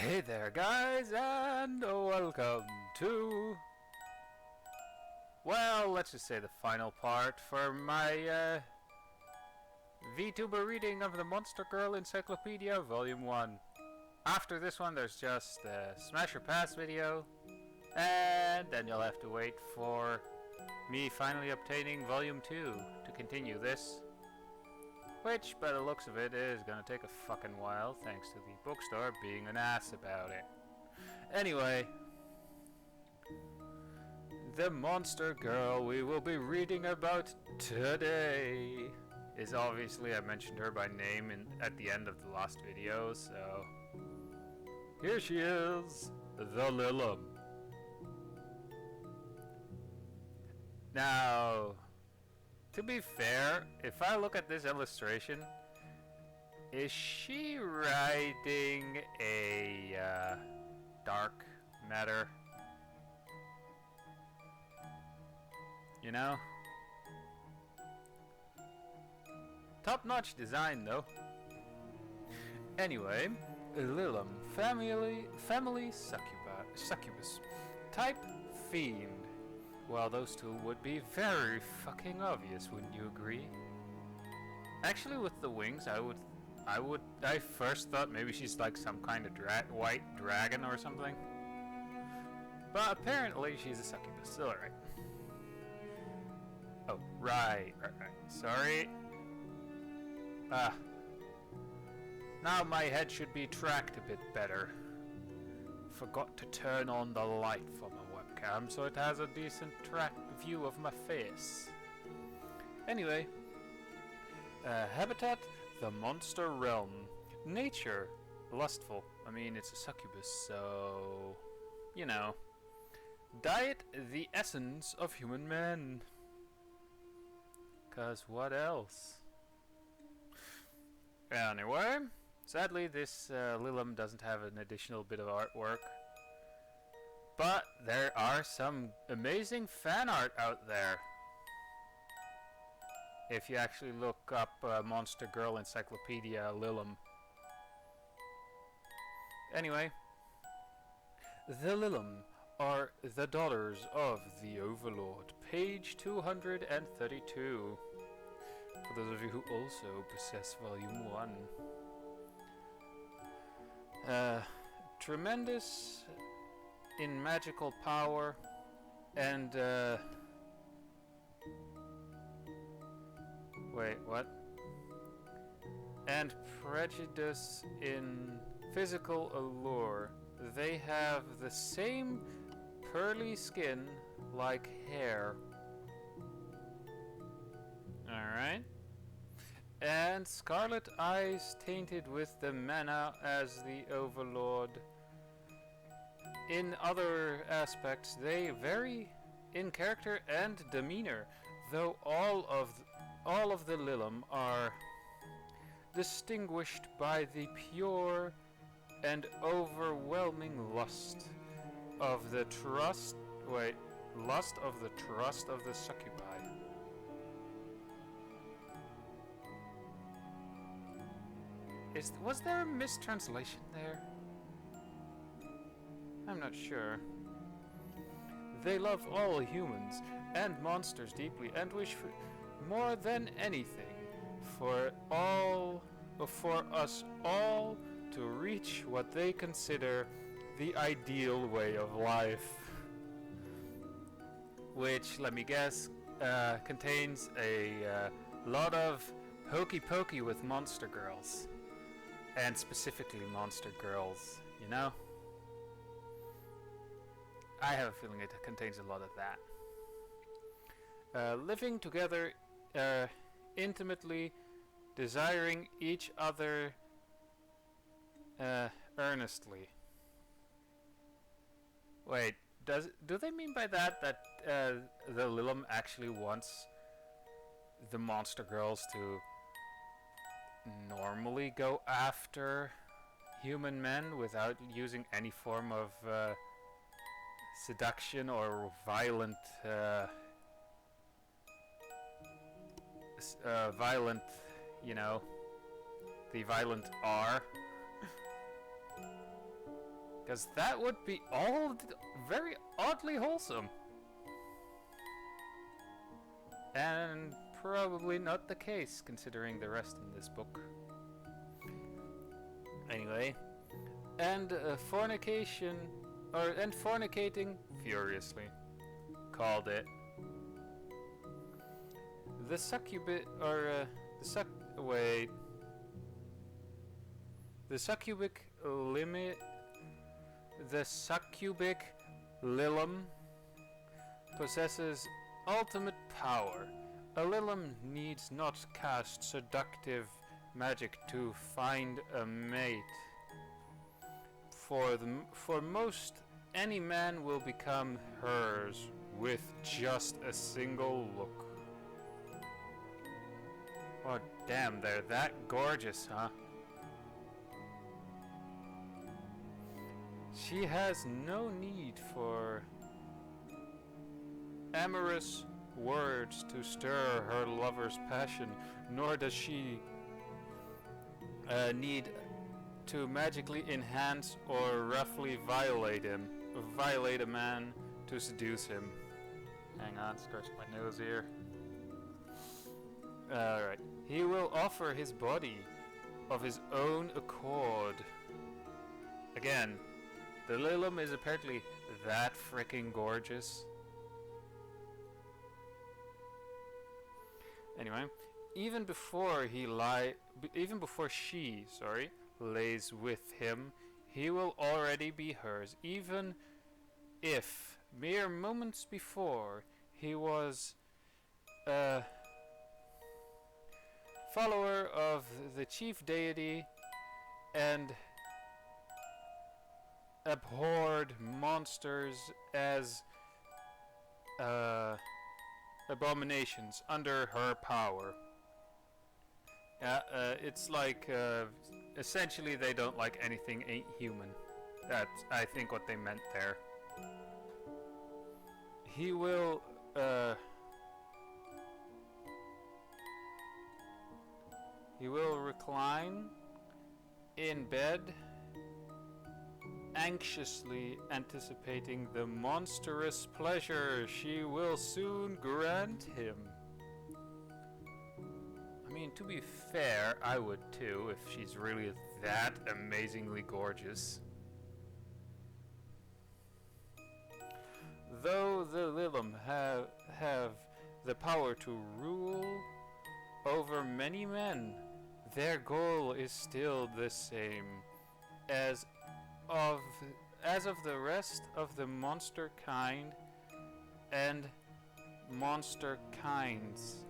Hey there guys, and welcome to, well, let's just say the final part for my Vtuber reading of the Monster Girl Encyclopedia Volume 1. After this one there's just a Smash or Pass video, and then you'll have to wait for me finally obtaining Volume 2 to continue this. Which, by the looks of it, is gonna take a fucking while, thanks to the bookstore being an ass about it. Anyway, the monster girl we will be reading about today is obviously, I mentioned her by name at the end of the last video, so here she is, the Lilim. Now, to be fair, if I look at this illustration, is she riding a dark matter? You know? Top-notch design though. Anyway, Lilim, family succubus, type fiend. Well, those two would be very fucking obvious, wouldn't you agree? Actually, with the wings, I first thought maybe she's like some kind of white dragon or something. But apparently she's a succubus, alright. Oh, right. Sorry. Now my head should be tracked a bit better. Forgot to turn on the light for my webcam so it has a decent track view of my face. Anyway, habitat, the monster realm. Nature, lustful. I mean, it's a succubus, so you know. Diet, the essence of human men. 'Cause what else? Anyway, sadly this Lilim doesn't have an additional bit of artwork. But there are some amazing fan art out there. If you actually look up Monster Girl Encyclopedia Lilim. Anyway, the Lilim are the daughters of the Overlord, page 232. For those of you who also possess Volume 1. Tremendous in magical power and wait, what? And prejudice in physical allure. They have the same pearly skin like hair. Alright. And scarlet eyes tainted with the mana as the Overlord. In other aspects, they vary in character and demeanor, though all of the Lilim are distinguished by the pure and overwhelming lust of the trust of the succubi. Was there a mistranslation there? I'm not sure. They love all humans and monsters deeply and wish for more than anything for us all to reach what they consider the ideal way of life. Which, let me guess, contains a lot of hokey pokey with monster girls. And specifically monster girls, you know? I have a feeling it contains a lot of that. Living together intimately, desiring each other earnestly. Wait, do they mean by that the Lilim actually wants the monster girls to normally go after human men without using any form of seduction or violent you know, the violent R. Because that would be all very oddly wholesome. And probably not the case, considering the rest in this book. Anyway, and fornication, and fornicating furiously, called it. The succubic, the succubic limit, the succubic Lilim possesses ultimate power. A Lilim needs not cast seductive magic to find a mate. For most, any man will become hers with just a single look. Oh damn, they're that gorgeous, huh? She has no need for amorous words to stir her lover's passion, nor does she need to magically enhance or roughly violate a man to seduce him. Hang on, scratch my nose here. Alright. He will offer his body of his own accord. Again, the Lilim is apparently that freaking gorgeous. Anyway, even before she lays with him, he will already be hers. Even if mere moments before he was a follower of the chief deity and abhorred monsters as abominations under her power. It's like essentially they don't like anything ain't human. That's, I think, what they meant there. He will recline in bed, anxiously anticipating the monstrous pleasure she will soon grant him. I mean, to be fair, I would too, if she's really that amazingly gorgeous. Though the Lilim have the power to rule over many men, their goal is still the same as of the rest of the monster kind and monster kinds,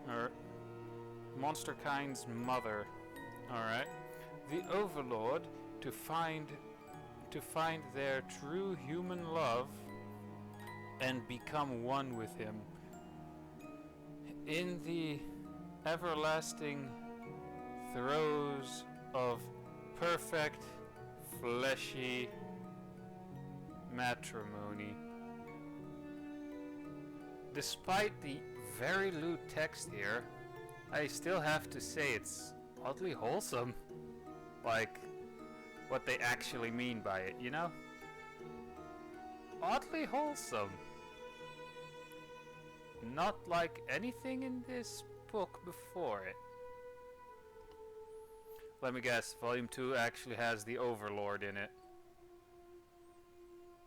or monster kind's mother. Alright, the overlord to find their true human love and become one with him in the everlasting throes of perfect fleshy matrimony. Despite the very lewd text here, I still have to say it's oddly wholesome. Like, what they actually mean by it, you know? Oddly wholesome. Not like anything in this book before it. Let me guess, Volume 2 actually has the Overlord in it.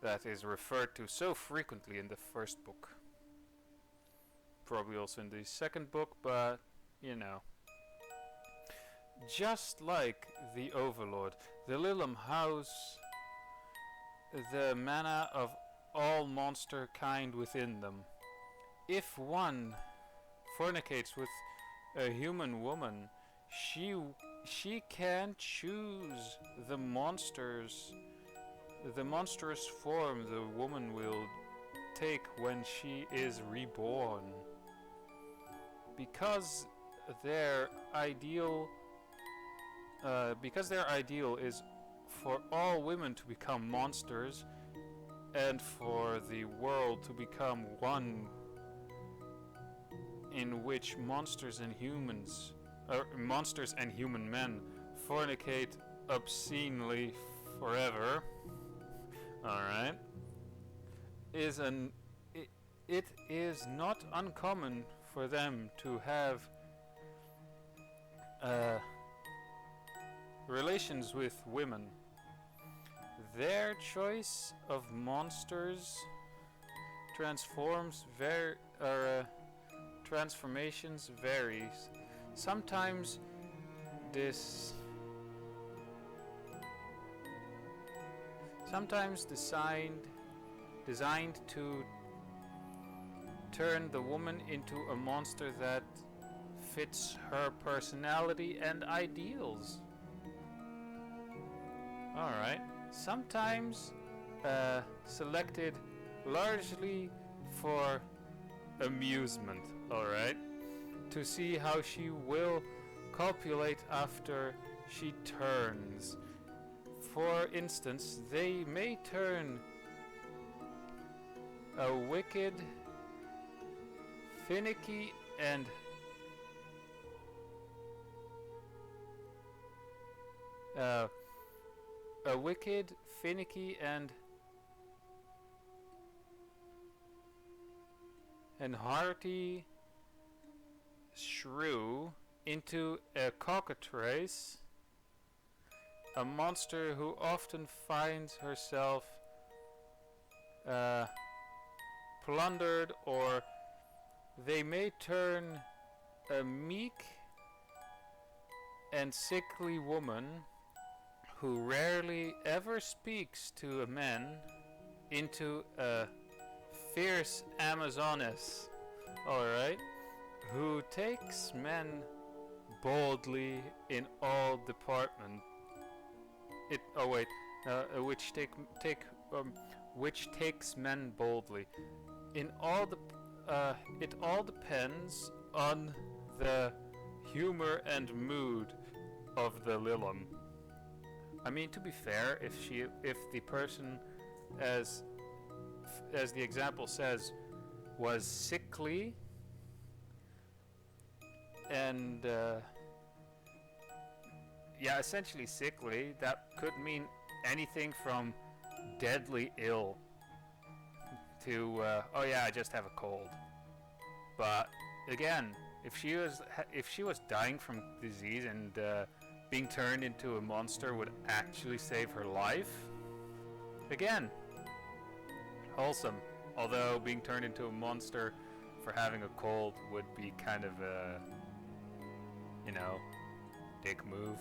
That is referred to so frequently in the first book. Probably also in the second book, but, you know. Just like the Overlord, the Lilim house the mana of all monster kind within them. If one fornicates with a human woman, she can choose the monstrous form the woman will take when she is reborn. Because their ideal is for all women to become monsters and for the world to become one in which monsters and human men fornicate obscenely forever, alright, it is not uncommon for them to have relations with women. Their choice of monsters transformations varies. Sometimes designed to turn the woman into a monster that fits her personality and ideals. Alright. Sometimes selected largely for amusement, alright? To see how she will copulate after she turns. For instance, they may turn a wicked, finicky, and hearty shrew into a cockatrice, a monster who often finds herself plundered, or they may turn a meek and sickly woman who rarely ever speaks to a man into a fierce Amazoness, alright, who takes men boldly in all departments. Which takes men boldly in all the. It all depends on the humor and mood of the Lilim. I mean, to be fair, if the person, as the example says, was sickly and essentially sickly, that could mean anything from deadly ill to I just have a cold. But again, if she was dying from disease and being turned into a monster would actually save her life, again, wholesome. Although being turned into a monster for having a cold would be kind of a, dick move.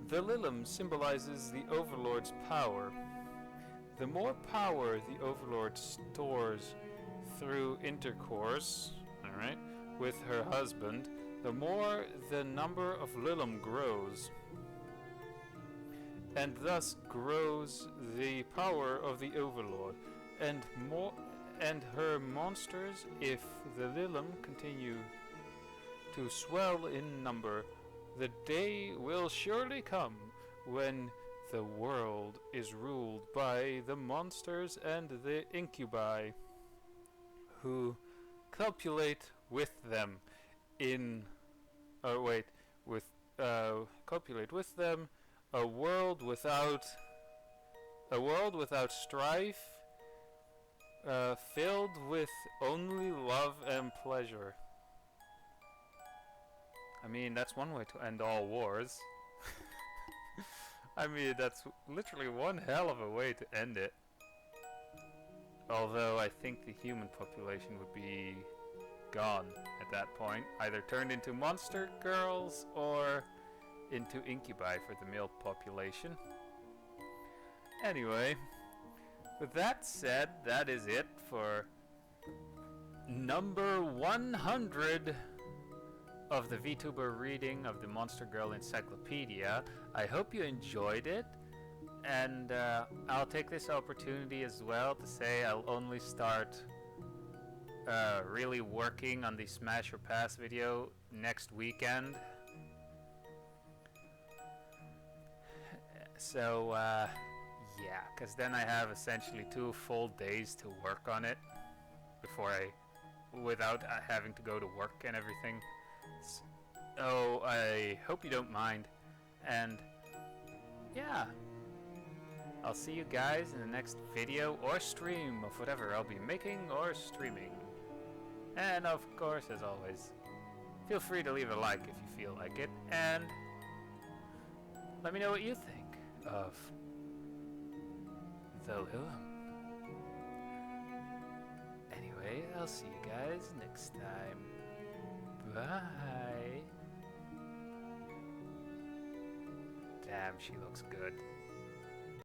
The Lilim symbolizes the overlord's power. The more power the overlord stores through intercourse, alright, with her husband, the more the number of Lilim grows, and thus grows the power of the overlord, and her monsters. If the Lilim continue to swell in number, the day will surely come when the world is ruled by the monsters and the incubi, who copulate with them copulate with them, a world without strife, filled with only love and pleasure. I mean, that's one way to end all wars. I mean, that's literally one hell of a way to end it. Although I think the human population would be gone at that point, either turned into monster girls or into incubi for the male population. Anyway, with that said, that is it for number 100 of the Vtuber reading of the Monster Girl Encyclopedia. I hope you enjoyed it, and I'll take this opportunity as well to say I'll only start really working on the Smash or Pass video next weekend. So yeah, because then I have essentially 2 full days to work on it without having to go to work and everything. So I hope you don't mind, and yeah. I'll see you guys in the next video or stream of whatever I'll be making or streaming. And of course, as always, feel free to leave a like if you feel like it, and let me know what you think of the Lilim. Anyway, I'll see you guys next time. Bye. Damn, she looks good.